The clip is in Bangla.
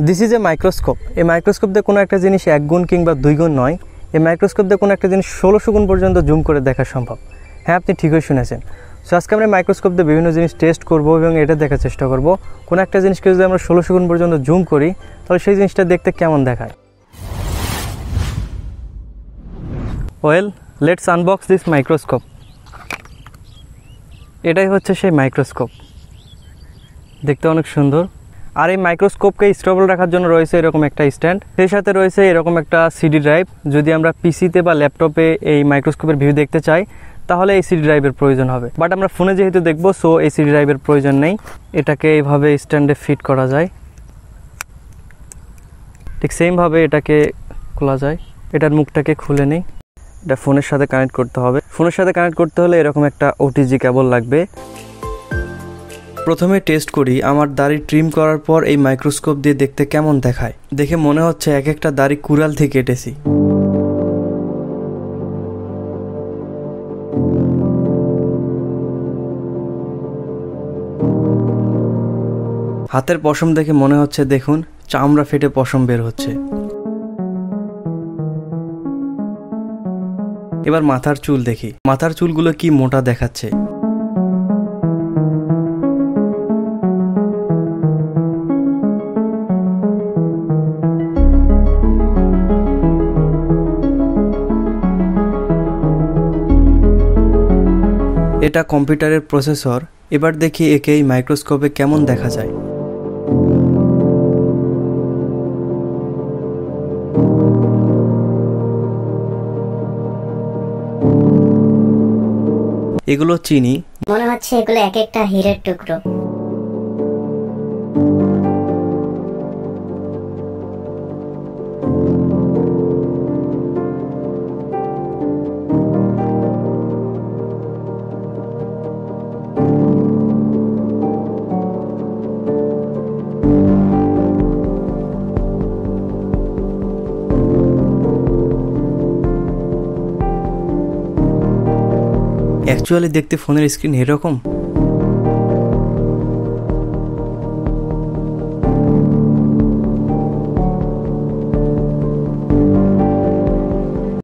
This is a microscope. এই মাইক্রোস্কোপ দিয়ে কোনো একটা জিনিস 1 গুণ কিংবা 2 গুণ নয়, এই মাইক্রোস্কোপ দিয়ে কোনো একটা জিনিস 1600 গুণ পর্যন্ত জুম করে দেখা সম্ভব। হ্যাঁ, আপনি ঠিকই শুনেছেন। সো আজকে আমরা মাইক্রোস্কোপ দিয়ে বিভিন্ন জিনিস টেস্ট করব এবং এটা দেখার চেষ্টা করব কোনো একটা জিনিসকে যদি আমরা 1600 গুণ পর্যন্ত জুম করি তাহলে সেই জিনিসটা দেখতে কেমন দেখায়। Well, let's unbox this microscope. এটাই হচ্ছে সেই মাইক্রোস্কোপ, দেখতে অনেক সুন্দর। আর এই মাইক্রোস্কোপকে স্টেবল রাখার জন্য রয়েছে এরকম একটা স্ট্যান্ড, সেই সাথে রয়েছে এরকম একটা সিডি ড্রাইভ। যদি আমরা পিসিতে বা ল্যাপটপে এই মাইক্রোস্কোপের ভিউ দেখতে চাই তাহলে এই সিডি ড্রাইভের প্রয়োজন হবে, বাট আমরা ফোনে যেহেতু দেখবো সো এই সিডি ড্রাইভের প্রয়োজন নেই। এটাকে এইভাবে স্ট্যান্ডে ফিট করা যায়, ঠিক সেমভাবে এটাকে খোলা যায়। এটার মুখটাকে খুলে নেই, এটা ফোনের সাথে কানেক্ট করতে হবে। ফোনের সাথে কানেক্ট করতে হলে এরকম একটা ওটিজি কেবল লাগবে। প্রথমে টেস্ট করি আমার দাড়ি ট্রিম করার পর এই মাইক্রোস্কোপ দিয়ে দেখতে কেমন দেখায়। দেখে মনে হচ্ছে এক একটা দাড়ি কুড়াল থেকে কেটেছি। হাতের পশম দেখে মনে হচ্ছে দেখুন চামড়া ফেটে পশম বের হচ্ছে। এবার মাথার চুল দেখি, মাথার চুলগুলো কি মোটা দেখাচ্ছে। এটা কম্পিউটারের প্রসেসর। এবার দেখি একে এই মাইক্রোস্কোপে কেমন দেখা যায়। এগুলো চিনি, মনে হচ্ছে এগুলো এক একটা হীরের টুকরো। অ্যাকচুয়ালি দেখতে ফোনের স্ক্রিন এরকম।